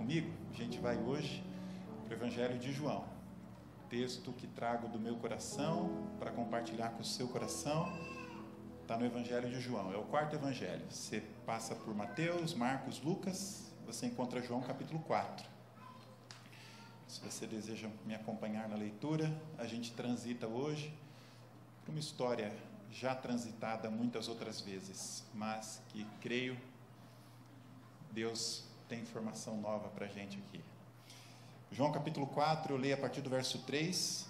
comigo? A gente vai hoje para o Evangelho de João, texto que trago do meu coração para compartilhar com o seu coração. Está no Evangelho de João, é o quarto Evangelho. Você passa por Mateus, Marcos, Lucas, você encontra João capítulo 4. Se você deseja me acompanhar na leitura, a gente transita hoje por uma história já transitada muitas outras vezes, mas que creio Deus tem informação nova para a gente aqui. João capítulo 4, eu leio a partir do verso 3,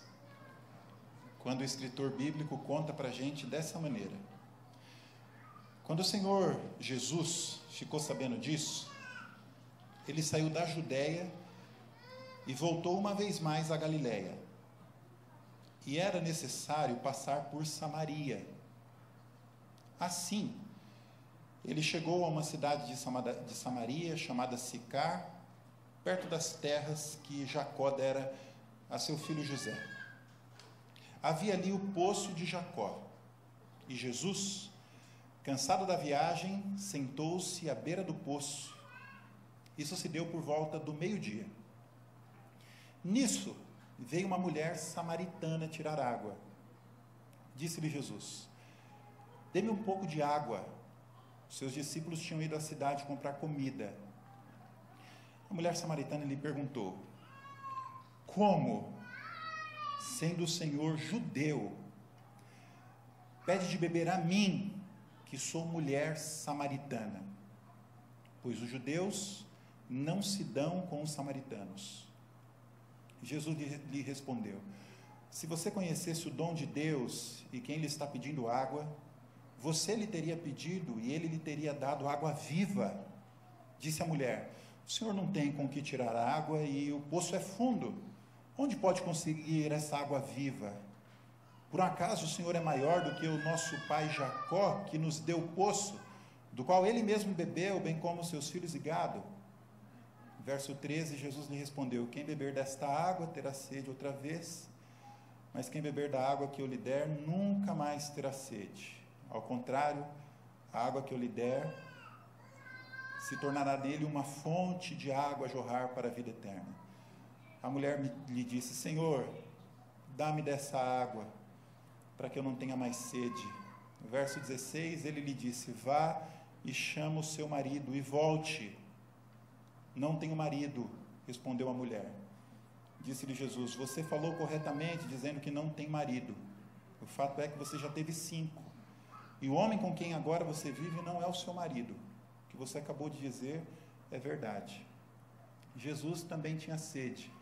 quando o escritor bíblico conta para a gente dessa maneira: quando o Senhor Jesus ficou sabendo disso, ele saiu da Judéia e voltou uma vez mais à Galiléia. E era necessário passar por Samaria. Assim, ele chegou a uma cidade de Samaria, chamada Sicar, perto das terras que Jacó dera a seu filho José. Havia ali o poço de Jacó. E Jesus, cansado da viagem, sentou-se à beira do poço. Isso se deu por volta do meio-dia. Nisso, veio uma mulher samaritana tirar água. Disse-lhe Jesus: dê-me um pouco de água. Seus discípulos tinham ido à cidade comprar comida. A mulher samaritana lhe perguntou: como, sendo o Senhor judeu, pede de beber a mim, que sou mulher samaritana? Pois os judeus não se dão com os samaritanos. Jesus lhe respondeu: se você conhecesse o dom de Deus e quem lhe está pedindo água, você lhe teria pedido e ele lhe teria dado água viva. Disse a mulher: o senhor não tem com que tirar água e o poço é fundo. Onde pode conseguir essa água viva? Por acaso o senhor é maior do que o nosso pai Jacó, que nos deu o poço, do qual ele mesmo bebeu, bem como seus filhos e gado? Verso 13, Jesus lhe respondeu: quem beber desta água terá sede outra vez, mas quem beber da água que eu lhe der nunca mais terá sede. Ao contrário, a água que eu lhe der se tornará nele uma fonte de água a jorrar para a vida eterna. A mulher lhe disse: Senhor, dá-me dessa água, para que eu não tenha mais sede. No verso 16, ele lhe disse: vá e chama o seu marido e volte. Não tenho marido, respondeu a mulher. Disse-lhe Jesus: você falou corretamente, dizendo que não tem marido. O fato é que você já teve 5. E o homem com quem agora você vive não é o seu marido. O que você acabou de dizer é verdade. Jesus também tinha sede.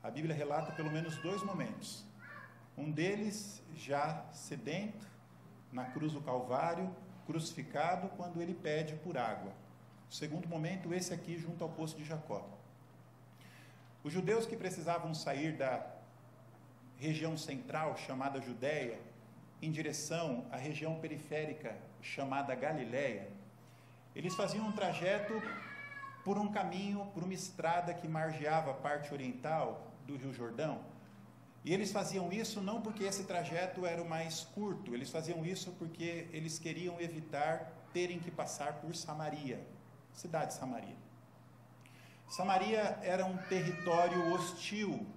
A Bíblia relata pelo menos 2 momentos. Um deles já sedento, na cruz do Calvário, crucificado, quando ele pede por água. O segundo momento, esse aqui, junto ao poço de Jacó. Os judeus que precisavam sair da região central, chamada Judéia, em direção à região periférica, chamada Galiléia, eles faziam um trajeto por um caminho, por uma estrada que margeava a parte oriental do Rio Jordão. E eles faziam isso não porque esse trajeto era o mais curto, eles faziam isso porque eles queriam evitar terem que passar por Samaria, cidade de Samaria. Samaria era um território hostil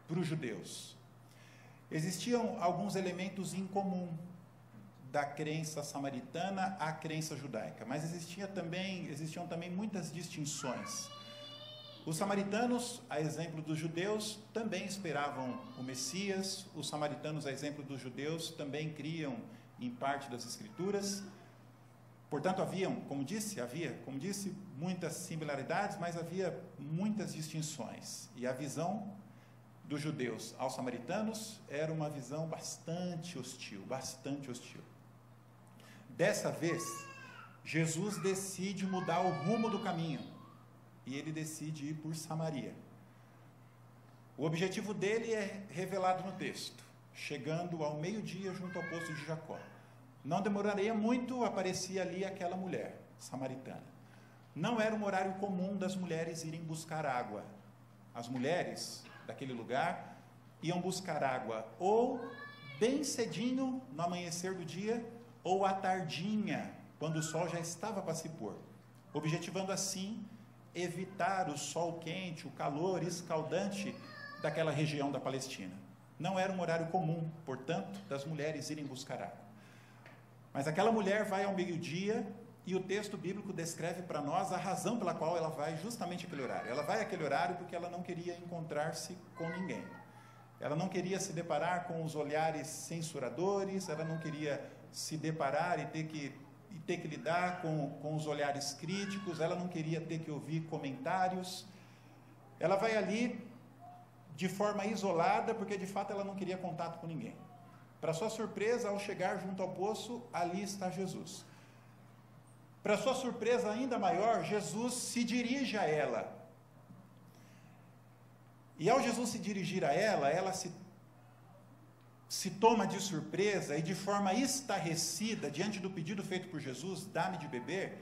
para os judeus. Existiam alguns elementos em comum da crença samaritana à crença judaica, mas existiam também muitas distinções. Os samaritanos, a exemplo dos judeus, também esperavam o Messias. Os samaritanos, a exemplo dos judeus, também criam em parte das Escrituras. Portanto, havia, como disse, muitas similaridades, mas havia muitas distinções. E a visão dos judeus aos samaritanos era uma visão bastante hostil, bastante hostil. Dessa vez, Jesus decide mudar o rumo do caminho e ele decide ir por Samaria. O objetivo dele é revelado no texto: chegando ao meio-dia junto ao poço de Jacó. Não demoraria muito, aparecia ali aquela mulher samaritana. Não era um horário comum das mulheres irem buscar água. As mulheres daquele lugar iam buscar água ou bem cedinho no amanhecer do dia, ou à tardinha, quando o sol já estava para se pôr, objetivando assim evitar o sol quente, o calor escaldante daquela região da Palestina. Não era um horário comum, portanto, das mulheres irem buscar água. Mas aquela mulher vai ao meio-dia e o texto bíblico descreve para nós a razão pela qual ela vai justamente àquele horário. Ela vai àquele horário porque ela não queria encontrar-se com ninguém. Ela não queria se deparar com os olhares censuradores, ela não queria se deparar e ter que lidar com os olhares críticos, ela não queria ter que ouvir comentários. Ela vai ali de forma isolada, porque de fato ela não queria contato com ninguém. Para sua surpresa, ao chegar junto ao poço, ali está Jesus. Para sua surpresa ainda maior, Jesus se dirige a ela. E ao Jesus se dirigir a ela se toma de surpresa e de forma estarrecida, diante do pedido feito por Jesus, dá-me de beber.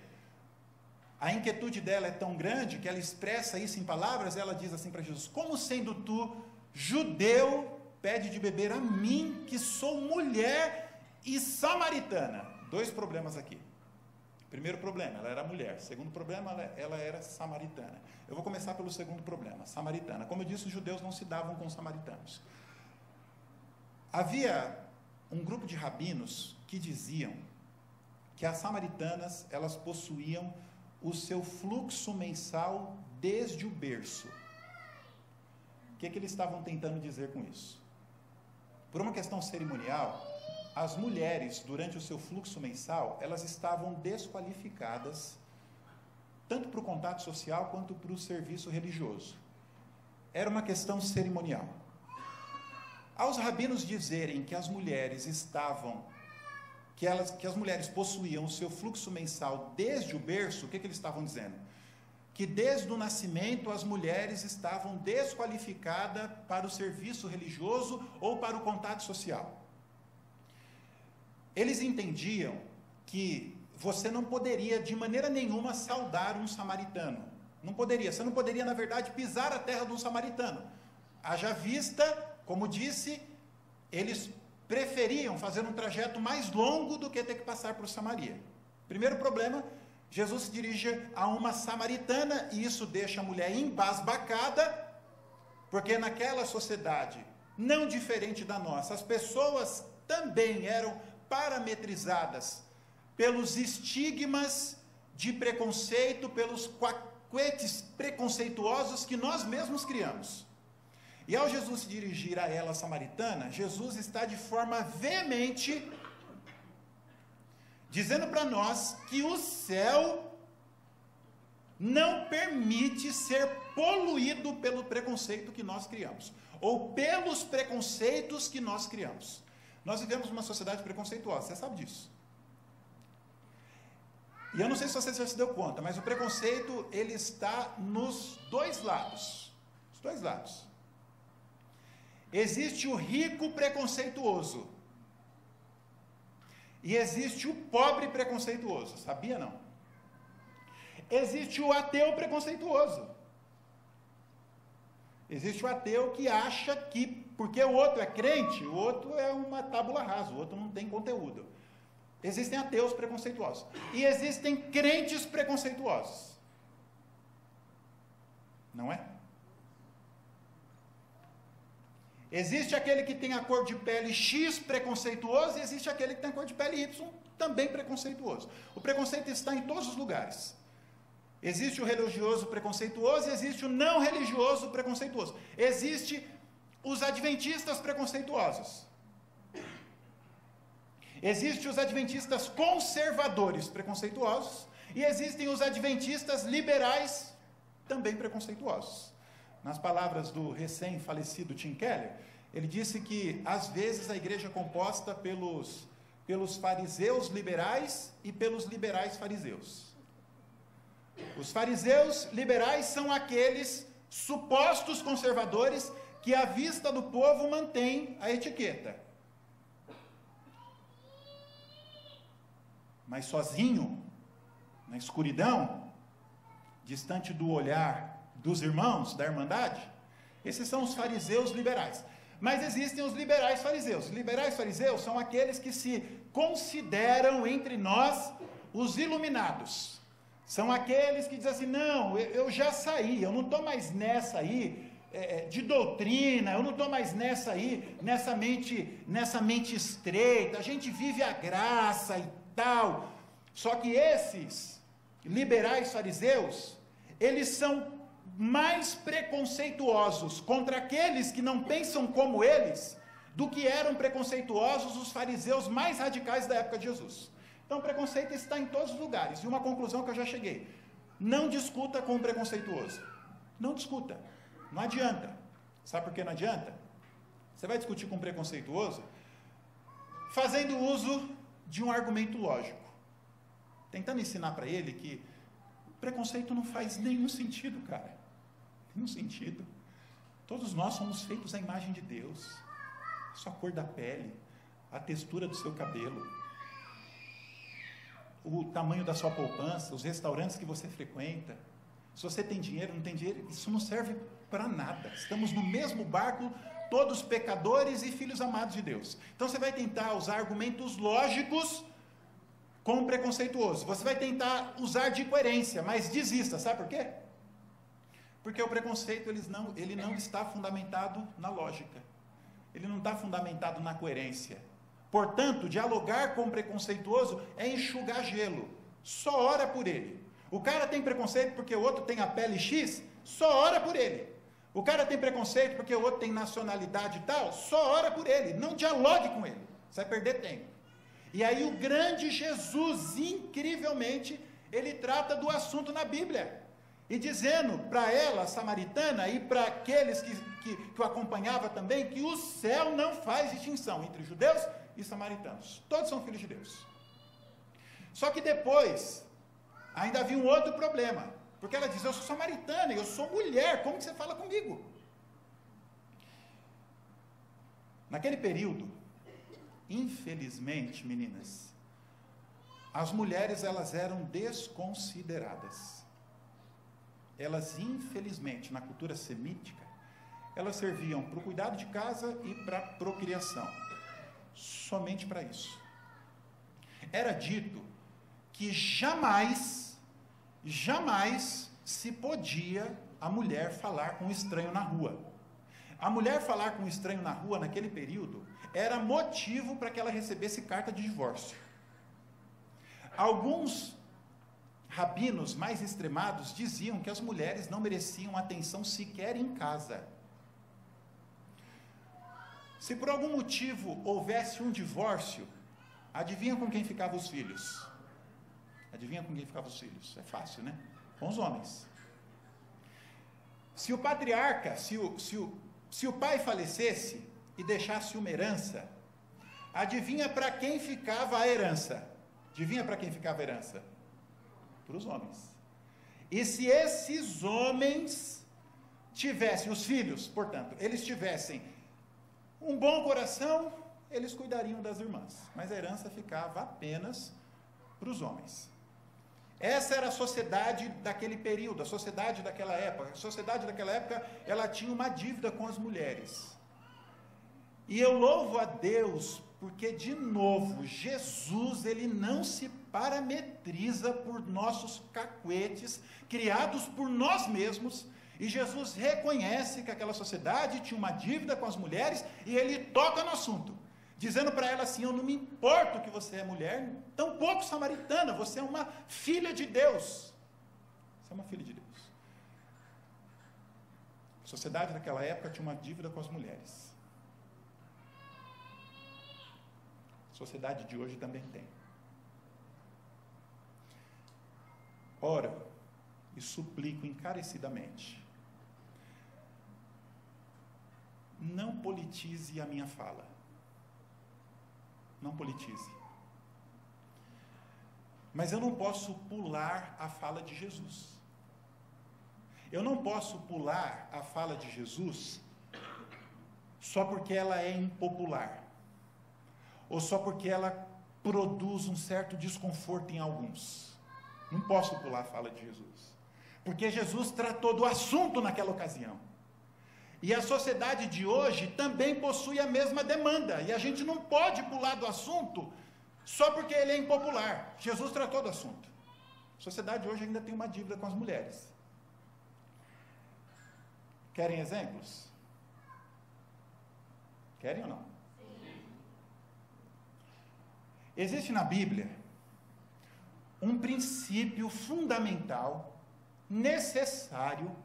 A inquietude dela é tão grande que ela expressa isso em palavras. Ela diz assim para Jesus: como sendo tu judeu, pede de beber a mim, que sou mulher e samaritana? Dois problemas aqui. Primeiro problema, ela era mulher. Segundo problema, ela era samaritana. Eu vou começar pelo segundo problema, samaritana. Como eu disse, os judeus não se davam com os samaritanos. Havia um grupo de rabinos que diziam que as samaritanas, elas possuíam o seu fluxo mensal desde o berço. O que eles estavam tentando dizer com isso? Por uma questão cerimonial, as mulheres, durante o seu fluxo mensal, elas estavam desqualificadas, tanto para o contato social, quanto para o serviço religioso. Era uma questão cerimonial. Aos rabinos dizerem que as mulheres que as mulheres possuíam o seu fluxo mensal desde o berço, o que eles estavam dizendo? Que desde o nascimento as mulheres estavam desqualificadas para o serviço religioso ou para o contato social. Eles entendiam que você não poderia de maneira nenhuma saudar um samaritano. Não poderia. Você não poderia, na verdade, pisar a terra de um samaritano. Haja vista, como disse, eles preferiam fazer um trajeto mais longo do que ter que passar por Samaria. Primeiro problema, Jesus se dirige a uma samaritana e isso deixa a mulher embasbacada, porque naquela sociedade, não diferente da nossa, as pessoas também eram parametrizadas pelos estigmas de preconceito, pelos quaquetes preconceituosos que nós mesmos criamos. E ao Jesus se dirigir a ela, samaritana, Jesus está de forma veemente dizendo para nós que o céu não permite ser poluído pelo preconceito que nós criamos, ou pelos preconceitos que nós criamos. Nós vivemos numa sociedade preconceituosa, você sabe disso. E eu não sei se você já se deu conta, mas o preconceito, ele está nos dois lados. Os dois lados. Existe o rico preconceituoso. E existe o pobre preconceituoso. Sabia, não? Existe o ateu preconceituoso. Existe o ateu que acha que, porque o outro é crente, o outro é uma tábula rasa, o outro não tem conteúdo. Existem ateus preconceituosos. E existem crentes preconceituosos. Não é? Existe aquele que tem a cor de pele X preconceituoso e existe aquele que tem a cor de pele Y também preconceituoso. O preconceito está em todos os lugares. Existe o religioso preconceituoso e existe o não religioso preconceituoso. Existe os adventistas preconceituosos. Existem os adventistas conservadores preconceituosos e existem os adventistas liberais também preconceituosos. Nas palavras do recém-falecido Tim Keller, ele disse que às vezes a igreja é composta pelos fariseus liberais e pelos liberais fariseus. Os fariseus liberais são aqueles supostos conservadores que à vista do povo mantêm a etiqueta. Mas sozinho, na escuridão, distante do olhar dos irmãos, da irmandade, esses são os fariseus liberais. Mas existem os liberais fariseus. Os liberais fariseus são aqueles que se consideram entre nós os iluminados. São aqueles que dizem assim, não, eu já saí, eu não estou mais nessa aí, de doutrina, eu não estou mais nessa aí, nessa mente estreita, a gente vive a graça e tal. Só que esses liberais fariseus, eles são mais preconceituosos contra aqueles que não pensam como eles, do que eram preconceituosos os fariseus mais radicais da época de Jesus. Então, o preconceito está em todos os lugares. E uma conclusão que eu já cheguei: não discuta com o preconceituoso. Não discuta. Não adianta. Sabe por que não adianta? Você vai discutir com o preconceituoso fazendo uso de um argumento lógico, tentando ensinar para ele que preconceito não faz nenhum sentido, cara. Nenhum sentido. Todos nós somos feitos à imagem de Deus. A sua cor da pele, a textura do seu cabelo, o tamanho da sua poupança, os restaurantes que você frequenta, se você tem dinheiro, não tem dinheiro, isso não serve para nada. Estamos no mesmo barco, todos pecadores e filhos amados de Deus. Então você vai tentar usar argumentos lógicos com o preconceituoso. Você vai tentar usar de coerência, mas desista. Sabe por quê? Porque o preconceito ele não está fundamentado na lógica. Ele não está fundamentado na coerência. Portanto, dialogar com o preconceituoso é enxugar gelo. Só ora por ele. O cara tem preconceito porque o outro tem a pele X, só ora por ele. O cara tem preconceito porque o outro tem nacionalidade e tal, só ora por ele. Não dialogue com ele. Você vai perder tempo. E aí o grande Jesus, incrivelmente, ele trata do assunto na Bíblia. E dizendo para ela, samaritana, e para aqueles que o acompanhavam também, que o céu não faz distinção entre judeus e samaritanos. Todos são filhos de Deus. Só que depois, ainda havia um outro problema. Porque ela diz, eu sou samaritana, eu sou mulher, como que você fala comigo? Naquele período, infelizmente, meninas, as mulheres, elas eram desconsideradas. Elas, infelizmente, na cultura semítica, elas serviam para o cuidado de casa e para a procriação. Somente para isso. Era dito que jamais se podia a mulher falar com um estranho na rua. A mulher falar com um estranho na rua, naquele período, era motivo para que ela recebesse carta de divórcio. Alguns rabinos mais extremados diziam que as mulheres não mereciam atenção sequer em casa. Se por algum motivo houvesse um divórcio, adivinha com quem ficavam os filhos? Adivinha com quem ficavam os filhos? É fácil, né? Com os homens. Se o patriarca, se o pai falecesse e deixasse uma herança, adivinha para quem ficava a herança? Adivinha para quem ficava a herança? Para os homens. E se esses homens tivessem, os filhos, portanto, eles tivessem um bom coração, eles cuidariam das irmãs, mas a herança ficava apenas para os homens. Essa era a sociedade daquele período, a sociedade daquela época. A sociedade daquela época, ela tinha uma dívida com as mulheres. E eu louvo a Deus, porque, de novo, Jesus, ele não se parametriza por nossos cacuetes, criados por nós mesmos. E Jesus reconhece que aquela sociedade tinha uma dívida com as mulheres, e ele toca no assunto, dizendo para ela assim, eu não me importo que você é mulher, tampouco samaritana, você é uma filha de Deus. Você é uma filha de Deus. A sociedade daquela época tinha uma dívida com as mulheres. A sociedade de hoje também tem. Oro e suplico encarecidamente, não politize a minha fala. Não politize. Mas eu não posso pular a fala de Jesus. Eu não posso pular a fala de Jesus só porque ela é impopular, ou só porque ela produz um certo desconforto em alguns. Não posso pular a fala de Jesus, porque Jesus tratou do assunto naquela ocasião. E a sociedade de hoje também possui a mesma demanda, e a gente não pode pular do assunto só porque ele é impopular. Jesus tratou do assunto. A sociedade hoje ainda tem uma dívida com as mulheres. Querem exemplos? Querem ou não? Sim. Existe na Bíblia um princípio fundamental, necessário,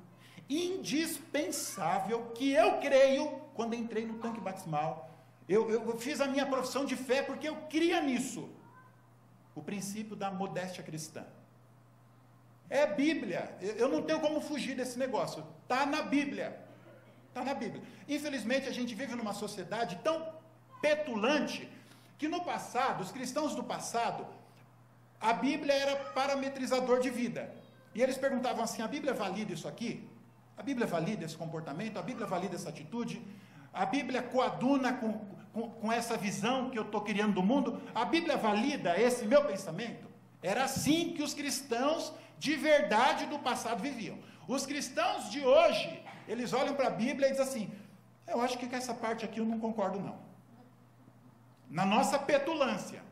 indispensável, que eu creio, quando entrei no tanque batismal, eu fiz a minha profissão de fé porque eu cria nisso. O princípio da modéstia cristã. É Bíblia. Eu não tenho como fugir desse negócio. Está na Bíblia. Está na Bíblia. Infelizmente, a gente vive numa sociedade tão petulante que no passado, os cristãos do passado, a Bíblia era parametrizador de vida. E eles perguntavam assim, a Bíblia valida isso aqui? A Bíblia valida esse comportamento? A Bíblia valida essa atitude? A Bíblia coaduna com essa visão que eu estou criando do mundo? A Bíblia valida esse meu pensamento? Era assim que os cristãos de verdade do passado viviam. Os cristãos de hoje, eles olham para a Bíblia e dizem assim, eu acho que com essa parte aqui eu não concordo não. Na nossa petulância.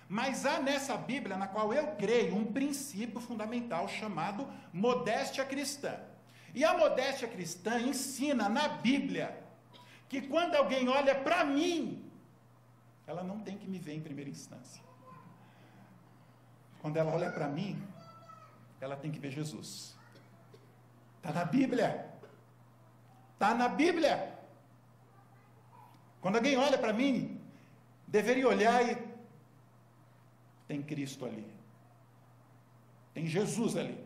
Mas há nessa Bíblia, na qual eu creio, um princípio fundamental chamado modéstia cristã. E a modéstia cristã ensina na Bíblia que quando alguém olha para mim, ela não tem que me ver em primeira instância. Quando ela olha para mim, ela tem que ver Jesus. Está na Bíblia. Está na Bíblia. Quando alguém olha para mim, deveria olhar e tem Cristo ali. Tem Jesus ali.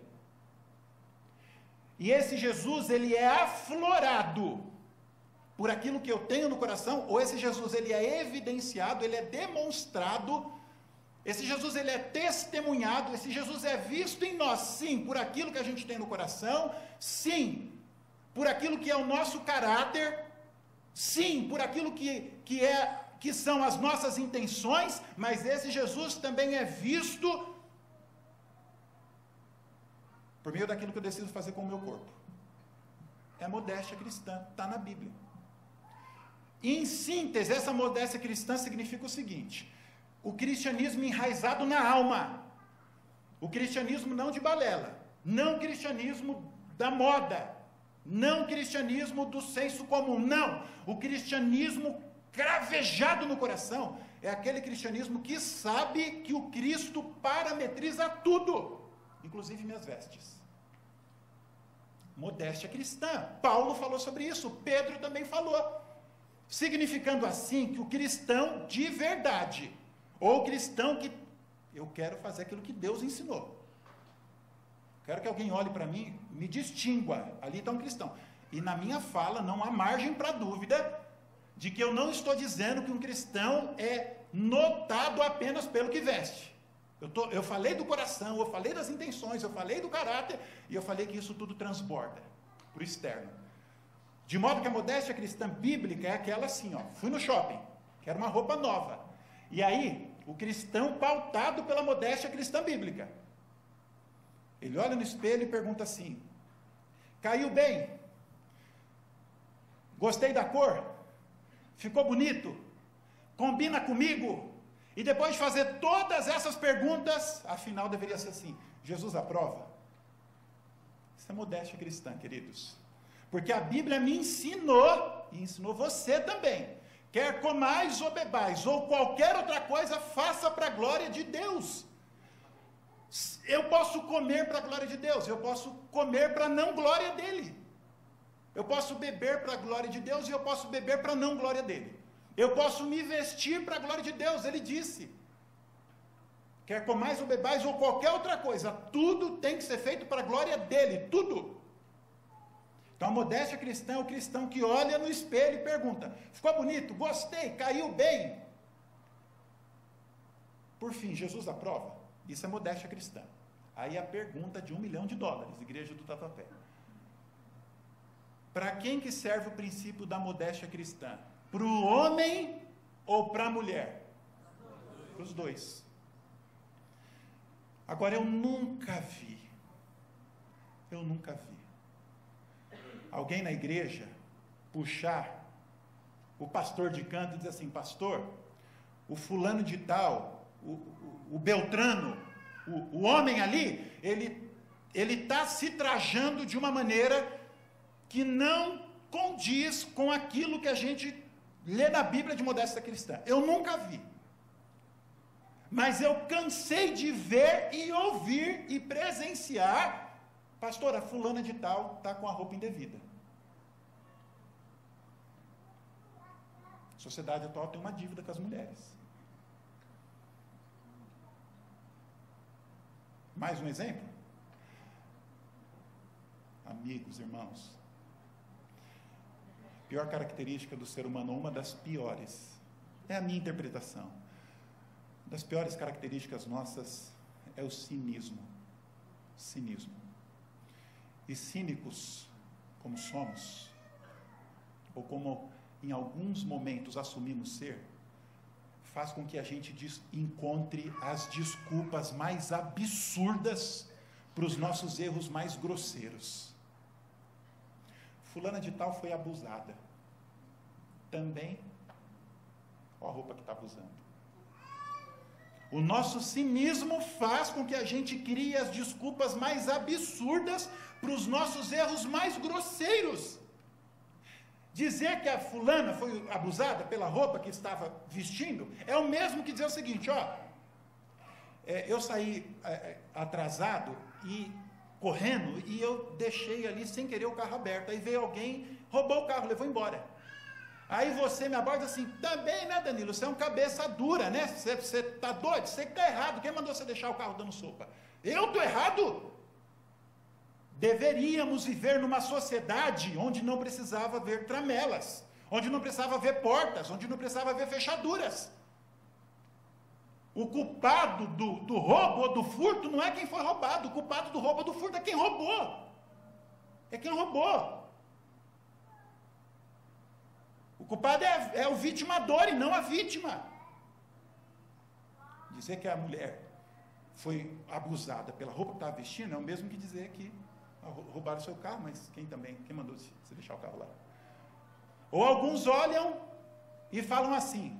E esse Jesus, ele é aflorado por aquilo que eu tenho no coração, ou esse Jesus, ele é evidenciado, ele é demonstrado, esse Jesus, ele é testemunhado, esse Jesus é visto em nós, sim, por aquilo que a gente tem no coração, sim, por aquilo que é o nosso caráter, sim, por aquilo que são as nossas intenções, mas esse Jesus também é visto por meio daquilo que eu decido fazer com o meu corpo. É a modéstia cristã, está na Bíblia. E, em síntese, essa modéstia cristã significa o seguinte: o cristianismo enraizado na alma, o cristianismo não de balela, não o cristianismo da moda, não o cristianismo do senso comum, não, o cristianismo cravejado no coração, é aquele cristianismo que sabe que o Cristo parametriza tudo, inclusive minhas vestes. Modéstia cristã. Paulo falou sobre isso, Pedro também falou, significando assim que o cristão de verdade, ou o cristão que eu quero fazer aquilo que Deus ensinou, quero que alguém olhe para mim, me distingua, ali está um cristão, e na minha fala não há margem para dúvida de que eu não estou dizendo que um cristão é notado apenas pelo que veste. Eu falei do coração, eu falei das intenções, eu falei do caráter, e eu falei que isso tudo transborda para o externo. De modo que a modéstia cristã bíblica é aquela assim, ó, fui no shopping, quero uma roupa nova. E aí, o cristão pautado pela modéstia cristã bíblica, ele olha no espelho e pergunta assim, caiu bem? Gostei da cor? Ficou bonito? Combina comigo? E depois de fazer todas essas perguntas, afinal deveria ser assim, Jesus aprova? Isso é modéstia cristã, queridos. Porque a Bíblia me ensinou, e ensinou você também, quer comais ou bebais, ou qualquer outra coisa, faça para a glória de Deus. Eu posso comer para a glória de Deus, eu posso comer para a não glória dele. Eu posso beber para a glória de Deus, e eu posso beber para a não glória dele. Eu posso me vestir para a glória de Deus, ele disse. Quer comais ou bebais, ou qualquer outra coisa, tudo tem que ser feito para a glória dele, tudo. Então a modéstia cristã é o cristão que olha no espelho e pergunta, ficou bonito? Gostei, caiu bem? Por fim, Jesus aprova? Isso é modéstia cristã. Aí a pergunta de $1 milhão, igreja do Tatuapé. Para quem que serve o princípio da modéstia cristã? Para o homem ou para a mulher? Para os dois. Agora, eu nunca vi alguém na igreja puxar o pastor de canto e dizer assim, pastor, o fulano de tal, o Beltrano, o homem ali, ele está se trajando de uma maneira que não condiz com aquilo que a gente lê na Bíblia de modéstia cristã. Eu nunca vi. Mas eu cansei de ver e ouvir e presenciar, pastora, fulana de tal está com a roupa indevida. A sociedade atual tem uma dívida com as mulheres. Mais um exemplo? Amigos, irmãos, a pior característica do ser humano, uma das piores, é a minha interpretação. Uma das piores características nossas é o cinismo. Cinismo. E cínicos, como somos, ou como em alguns momentos assumimos ser, faz com que a gente encontre as desculpas mais absurdas para os nossos erros mais grosseiros. Fulana de tal foi abusada. Também, olha a roupa que está abusando. O nosso cinismo faz com que a gente crie as desculpas mais absurdas para os nossos erros mais grosseiros. Dizer que a fulana foi abusada pela roupa que estava vestindo é o mesmo que dizer o seguinte, eu saí atrasado e correndo e eu deixei ali sem querer o carro aberto, aí veio alguém, roubou o carro, levou embora. Aí você me aborda assim, também, né, Danilo, você é um cabeça dura, né, você está doido, você que está errado, quem mandou você deixar o carro dando sopa? Eu estou errado? Deveríamos viver numa sociedade onde não precisava haver tramelas, onde não precisava haver portas, onde não precisava haver fechaduras. O culpado do roubo ou do furto não é quem foi roubado, o culpado do roubo ou do furto é quem roubou. É quem roubou. O culpado é o vitimador e não a vítima. Dizer que a mulher foi abusada pela roupa que estava vestindo é o mesmo que dizer que roubaram o seu carro, mas quem mandou você deixar o carro lá? Ou alguns olham e falam assim,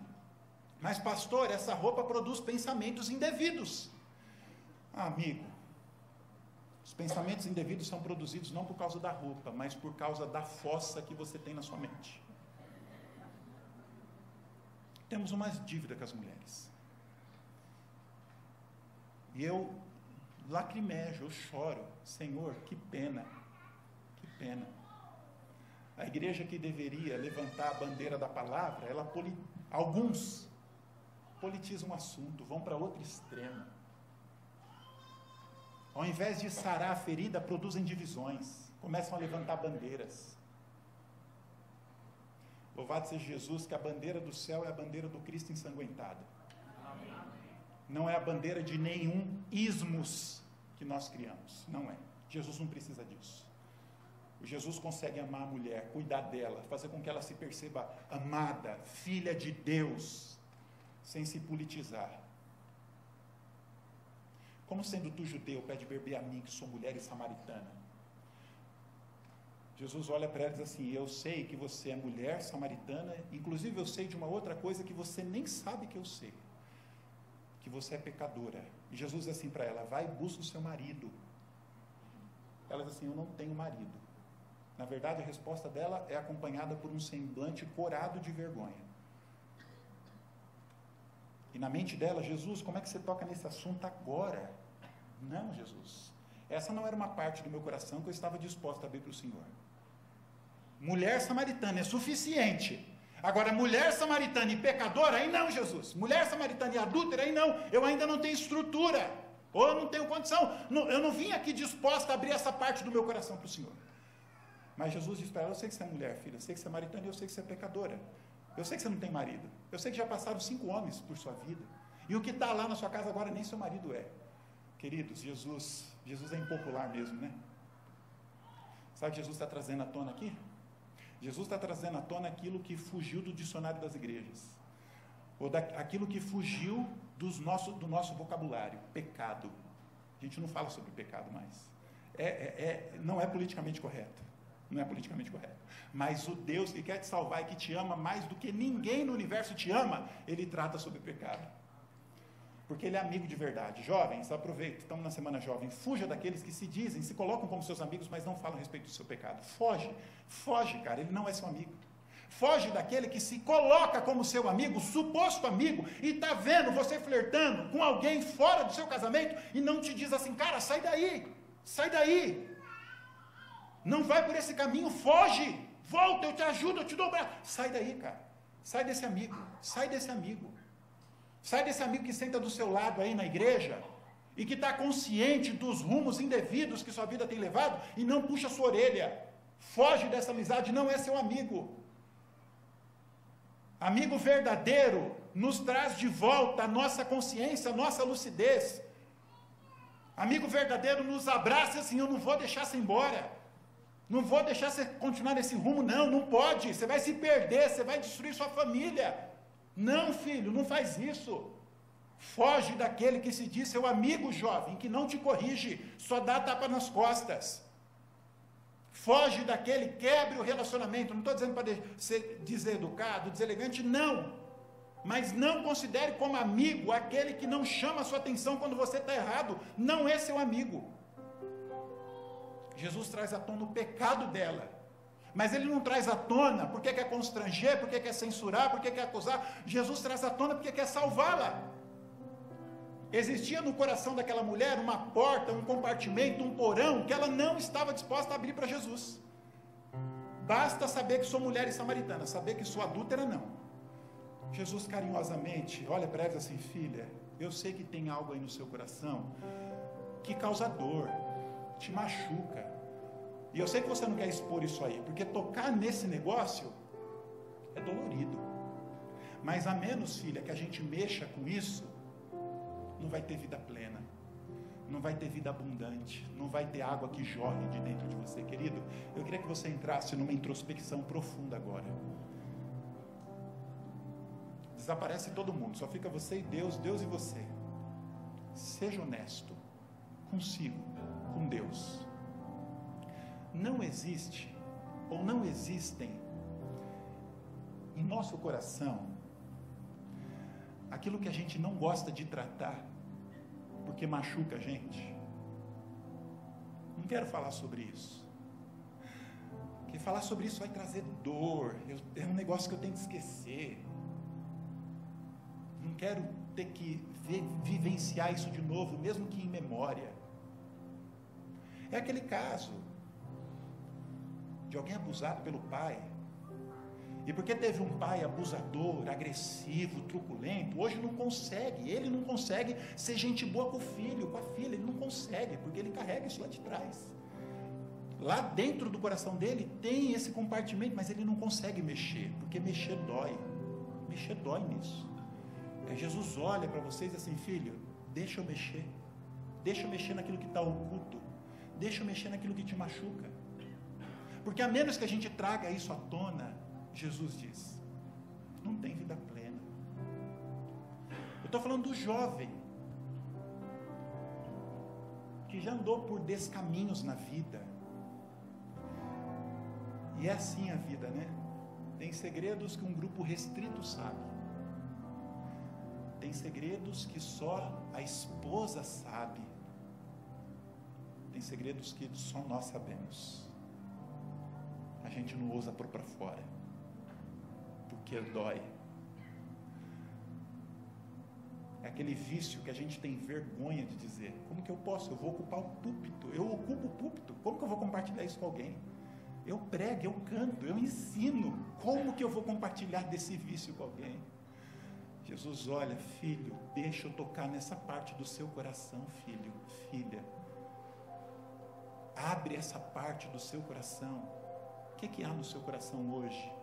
mas pastor, essa roupa produz pensamentos indevidos. Amigo, os pensamentos indevidos são produzidos não por causa da roupa, mas por causa da fossa que você tem na sua mente. Temos uma dívida com as mulheres. E eu lacrimejo, eu choro. Senhor, que pena, que pena. A igreja que deveria levantar a bandeira da palavra, alguns politizam o assunto, vão para outro extremo. Ao invés de sarar a ferida, produzem divisões, começam a levantar bandeiras. Louvado seja Jesus, que a bandeira do céu é a bandeira do Cristo ensanguentado. Não é a bandeira de nenhum ismos que nós criamos, não é. Jesus não precisa disso. O Jesus consegue amar a mulher, cuidar dela, fazer com que ela se perceba amada, filha de Deus, sem se politizar. Como sendo tu judeu, pede beber a mim, que sou mulher e samaritana. Jesus olha para ela e diz assim, eu sei que você é mulher samaritana, inclusive eu sei de uma outra coisa que você nem sabe que eu sei, que você é pecadora. E Jesus diz assim para ela, vai e busca o seu marido. Ela diz assim, eu não tenho marido. Na verdade, a resposta dela é acompanhada por um semblante corado de vergonha. E na mente dela, Jesus, como é que você toca nesse assunto agora? Não, Jesus. Essa não era uma parte do meu coração que eu estava disposto a abrir para o Senhor. Mulher samaritana é suficiente. Agora, mulher samaritana e pecadora, aí não, Jesus. Mulher samaritana e adúltera, aí não. Eu ainda não tenho estrutura. Ou eu não tenho condição. Eu não vim aqui disposta a abrir essa parte do meu coração para o Senhor. Mas Jesus diz para ela, eu sei que você é mulher, filha. Eu sei que você é samaritana e eu sei que você é pecadora. Eu sei que você não tem marido. Eu sei que já passaram 5 homens por sua vida. E o que está lá na sua casa agora nem seu marido é. Queridos, Jesus é impopular mesmo, né? Sabe o que Jesus está trazendo à tona aqui? Jesus está trazendo à tona aquilo que fugiu do dicionário das igrejas. Ou aquilo que fugiu do nosso vocabulário. Pecado. A gente não fala sobre pecado mais. Não é politicamente correto. Não é politicamente correto. Mas o Deus que quer te salvar e que te ama mais do que ninguém no universo te ama, Ele trata sobre pecado. porque ele é amigo de verdade. Jovens, aproveita, estamos na semana jovem, fuja daqueles que se dizem, se colocam como seus amigos, mas não falam a respeito do seu pecado. Foge, cara, ele não é seu amigo. Foge daquele que se coloca como seu amigo, suposto amigo, e está vendo você flertando com alguém fora do seu casamento, e não te diz assim, cara, sai daí, não vai por esse caminho, foge, volta, eu te ajudo, eu te dou o braço, sai daí, cara, sai desse amigo que senta do seu lado aí na igreja, e que está consciente dos rumos indevidos que sua vida tem levado, e não puxa sua orelha, foge dessa amizade, não é seu amigo. Amigo verdadeiro nos traz de volta a nossa consciência, a nossa lucidez. Amigo verdadeiro nos abraça assim, eu não vou deixar você embora. Não vou deixar você continuar nesse rumo, não pode. Você vai se perder, você vai destruir sua família. Não, filho, não faz isso. Foge daquele que se diz seu amigo jovem, que não te corrige, só dá tapa nas costas. Foge daquele, quebre o relacionamento. Não estou dizendo para ser deseducado, deselegante, não. Mas não considere como amigo aquele que não chama a sua atenção quando você está errado. Não é seu amigo. Jesus traz à tona o pecado dela. Mas ele não traz à tona porque quer constranger, porque quer censurar, porque quer acusar. Jesus traz à tona porque quer salvá-la. Existia no coração daquela mulher uma porta, um compartimento, um porão, que ela não estava disposta a abrir para Jesus. Basta saber que sou mulher e samaritana, saber que sou adúltera, não. Jesus carinhosamente olha para ela e diz assim, filha, eu sei que tem algo aí no seu coração que causa dor, te machuca. E eu sei que você não quer expor isso aí, porque tocar nesse negócio é dolorido. Mas a menos, filha, que a gente mexa com isso, não vai ter vida plena, não vai ter vida abundante, não vai ter água que jorre de dentro de você, querido. Eu queria que você entrasse numa introspecção profunda agora. Desaparece todo mundo, só fica você e Deus, Deus e você. Seja honesto consigo, com Deus. Não existe, ou não existem, em nosso coração, aquilo que a gente não gosta de tratar, porque machuca a gente. Não quero falar sobre isso, porque falar sobre isso vai trazer dor, é um negócio que eu tenho que esquecer. Não quero ter que vivenciar isso de novo, mesmo que em memória. É aquele caso de alguém abusado pelo pai, e porque teve um pai abusador, agressivo, truculento, hoje ele não consegue ser gente boa com o filho, com a filha, ele não consegue, porque ele carrega isso lá de trás. Lá dentro do coração dele tem esse compartimento, mas ele não consegue mexer, porque mexer dói nisso. Aí Jesus olha para vocês assim, filho, deixa eu mexer naquilo que está oculto, deixa eu mexer naquilo que te machuca, porque a menos que a gente traga isso à tona, Jesus diz, não tem vida plena. Eu estou falando do jovem, que já andou por descaminhos na vida, e é assim a vida, né? Tem segredos que um grupo restrito sabe, tem segredos que só a esposa sabe, tem segredos que só nós sabemos, a gente não ousa pôr para fora, porque dói. É aquele vício que a gente tem vergonha de dizer. Como que eu posso? Eu vou ocupar o púlpito, eu ocupo o púlpito, como que eu vou compartilhar isso com alguém? Eu prego, eu canto, eu ensino, como que eu vou compartilhar desse vício com alguém? Jesus olha, filho, deixa eu tocar nessa parte do seu coração, filho, filha, abre essa parte do seu coração. O que há no seu coração hoje?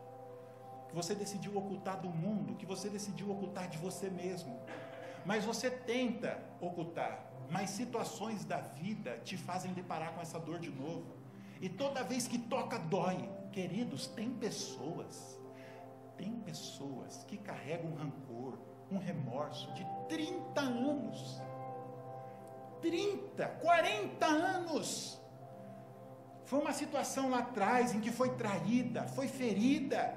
Que você decidiu ocultar do mundo, que você decidiu ocultar de você mesmo, mas você tenta ocultar, mas situações da vida te fazem deparar com essa dor de novo, e toda vez que toca dói. Queridos, tem pessoas que carregam um rancor, um remorso de 30 anos, 30, 40 anos, foi uma situação lá atrás em que foi traída, foi ferida,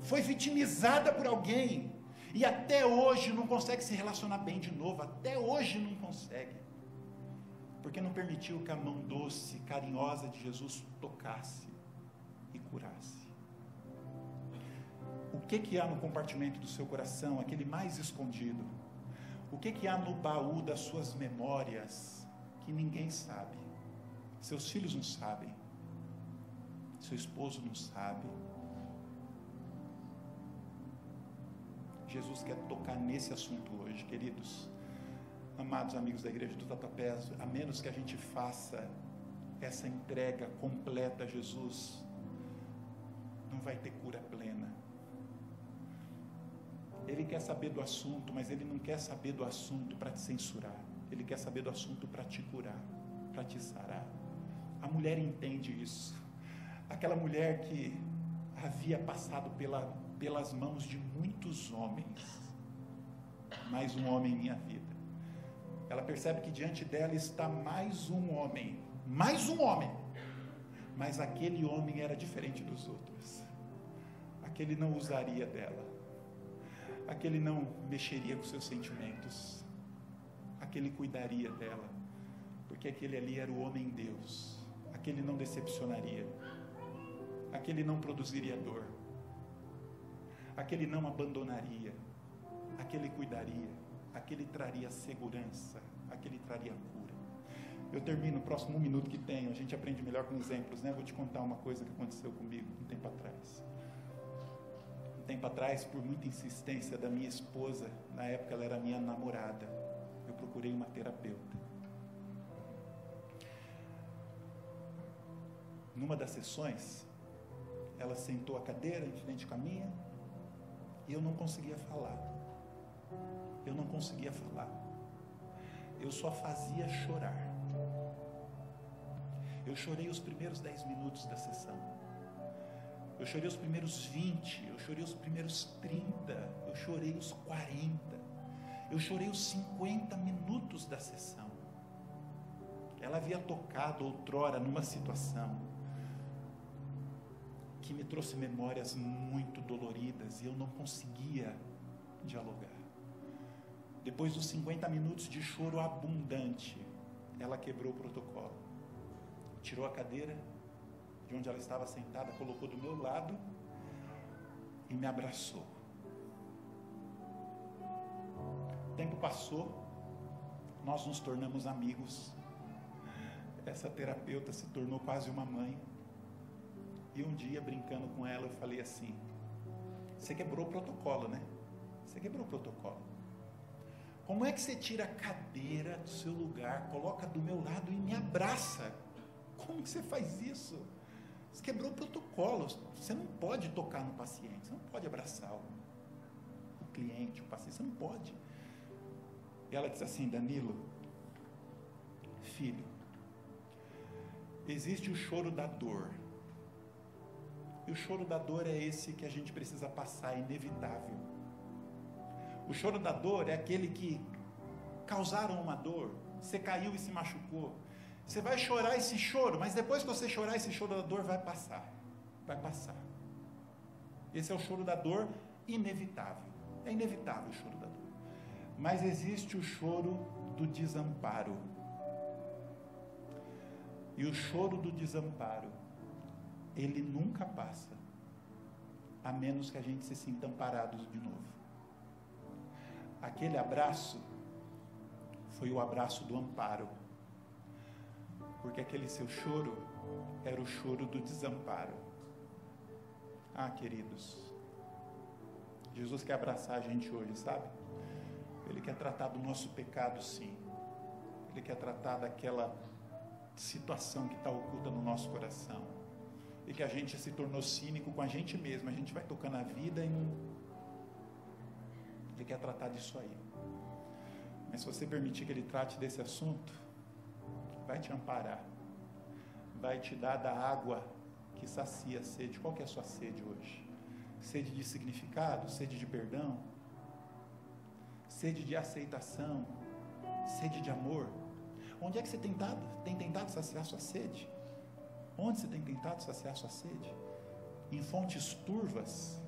foi vitimizada por alguém, E até hoje não consegue se relacionar bem de novo, até hoje não consegue. Porque não permitiu que a mão doce, carinhosa de Jesus tocasse e curasse. O que há no compartimento do seu coração, aquele mais escondido? O que há no baú das suas memórias que ninguém sabe? Seus filhos não sabem, seu esposo não sabe. Jesus quer tocar nesse assunto hoje, queridos. Amados amigos da igreja do Tatuapé, a menos que a gente faça essa entrega completa a Jesus, não vai ter cura plena. Ele quer saber do assunto, mas ele não quer saber do assunto para te censurar. Ele quer saber do assunto para te curar, para te sarar. A mulher entende isso. Aquela mulher que havia passado pelas mãos de muitos homens, mais um homem em minha vida. Ela percebe que diante dela está mais um homem, mas aquele homem era diferente dos outros. Aquele não usaria dela, aquele não mexeria com seus sentimentos, aquele cuidaria dela, porque aquele ali era o homem Deus, aquele não decepcionaria, aquele não produziria dor, aquele não abandonaria, aquele cuidaria, aquele traria segurança, aquele traria cura. Eu termino o próximo minuto que tenho, a gente aprende melhor com exemplos, né? Vou te contar uma coisa que aconteceu comigo um tempo atrás. Um tempo atrás, por muita insistência da minha esposa, na época ela era minha namorada, eu procurei uma terapeuta. Numa das sessões, ela sentou a cadeira em frente com a minha, e eu não conseguia falar. Eu só fazia chorar. Eu chorei os primeiros 10 minutos da sessão. Eu chorei os primeiros 20, eu chorei os primeiros 30, eu chorei os 40, eu chorei os 50 minutos da sessão. Ela havia tocado outrora numa situação que me trouxe memórias muito doloridas e eu não conseguia dialogar. Depois dos 50 minutos de choro abundante, ela quebrou o protocolo. Tirou a cadeira de onde ela estava sentada, colocou do meu lado e me abraçou. O tempo passou, nós nos tornamos amigos. Essa terapeuta se tornou quase uma mãe. E um dia, brincando com ela, eu falei assim: você quebrou o protocolo, né? Você quebrou o protocolo. Como é que você tira a cadeira do seu lugar, coloca do meu lado e me abraça? Como que você faz isso? Você quebrou o protocolo. Você não pode tocar no paciente, você não pode abraçar o cliente, o paciente, você não pode. E ela disse assim: Danilo, filho, existe o choro da dor. E o choro da dor é esse que a gente precisa passar, é inevitável. O choro da dor é aquele que causaram uma dor, você caiu e se machucou. Você vai chorar esse choro, mas depois que você chorar, esse choro da dor vai passar. Vai passar. Esse é o choro da dor inevitável. É inevitável o choro da dor. Mas existe o choro do desamparo. E o choro do desamparo, ele nunca passa, a menos que a gente se sinta amparado de novo. Aquele abraço foi o abraço do amparo, porque aquele seu choro era o choro do desamparo. Ah, queridos, Jesus quer abraçar a gente hoje, sabe? Ele quer tratar do nosso pecado, sim. Ele quer tratar daquela situação que está oculta no nosso coração, e que a gente se tornou cínico com a gente mesmo. A gente vai tocando a vida e não... Ele quer tratar disso aí. Mas se você permitir que Ele trate desse assunto, vai te amparar, vai te dar da água que sacia a sede. Qual que é a sua sede hoje? Sede de significado, sede de perdão, sede de aceitação, sede de amor. Onde é que você tem tentado saciar a sua sede? Onde você tem tentado saciar a sua sede? Em fontes turvas?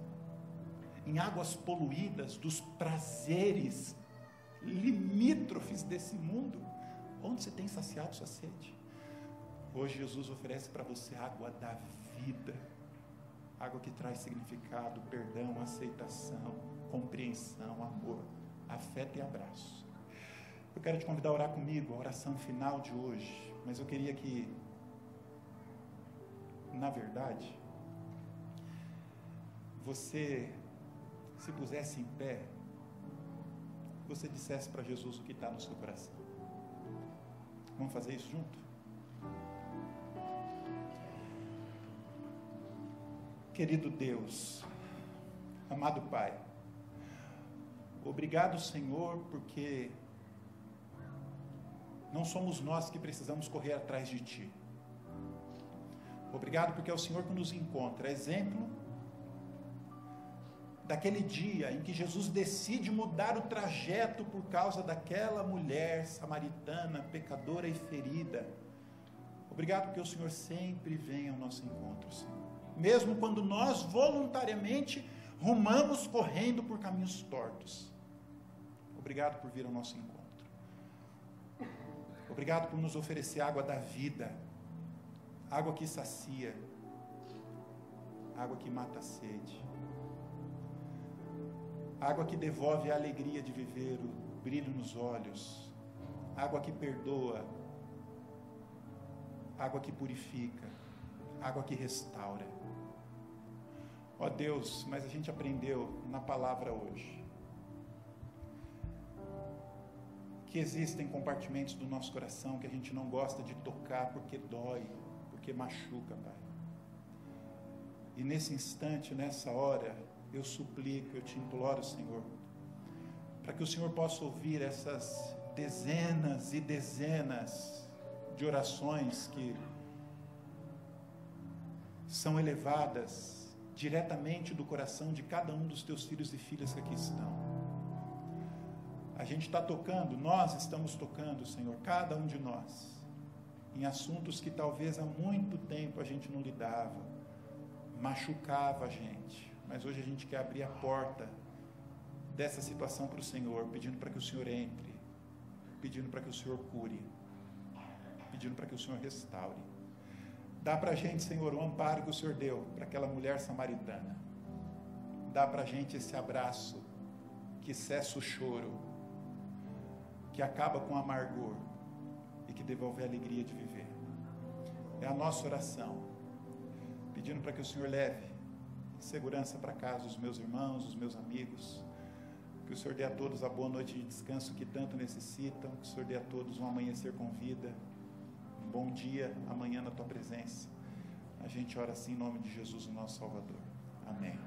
em águas poluídas dos prazeres limítrofes desse mundo, onde você tem saciado sua sede? Hoje Jesus oferece para você a água da vida, água que traz significado, perdão, aceitação, compreensão, amor, afeto e abraço. Eu quero te convidar a orar comigo, a oração final de hoje, mas eu queria que, na verdade, você se pusesse em pé, você dissesse para Jesus o que está no seu coração. Vamos fazer isso junto? Querido Deus, amado Pai, obrigado, Senhor, porque não somos nós que precisamos correr atrás de Ti. Obrigado porque é o Senhor que nos encontra. Exemplo daquele dia em que Jesus decide mudar o trajeto por causa daquela mulher samaritana, pecadora e ferida. Obrigado porque o Senhor sempre vem ao nosso encontro, Senhor. Mesmo quando nós voluntariamente rumamos correndo por caminhos tortos. Obrigado por vir ao nosso encontro. Obrigado por nos oferecer água da vida, água que sacia, água que mata a sede, água que devolve a alegria de viver, o brilho nos olhos, água que perdoa, água que purifica, água que restaura. Ó Deus, mas a gente aprendeu na palavra hoje que existem compartimentos do nosso coração que a gente não gosta de tocar porque dói, porque machuca, Pai. E nesse instante, nessa hora, eu suplico, eu te imploro, Senhor, para que o Senhor possa ouvir essas dezenas e dezenas de orações que são elevadas diretamente do coração de cada um dos teus filhos e filhas que aqui estão. A gente está tocando, nós estamos tocando, Senhor, cada um de nós, em assuntos que talvez há muito tempo a gente não lidava, machucava a gente, mas hoje a gente quer abrir a porta dessa situação para o Senhor, pedindo para que o Senhor entre, pedindo para que o Senhor cure, pedindo para que o Senhor restaure. Dá para a gente, Senhor, o amparo que o Senhor deu para aquela mulher samaritana. Dá para a gente esse abraço que cessa o choro, que acaba com o amargor e que devolve a alegria de viver. É a nossa oração, pedindo para que o Senhor leve segurança para casa os meus irmãos, os meus amigos, que o Senhor dê a todos a boa noite de descanso que tanto necessitam, que o Senhor dê a todos um amanhecer com vida, um bom dia amanhã na tua presença. A gente ora assim em nome de Jesus, o nosso Salvador. Amém.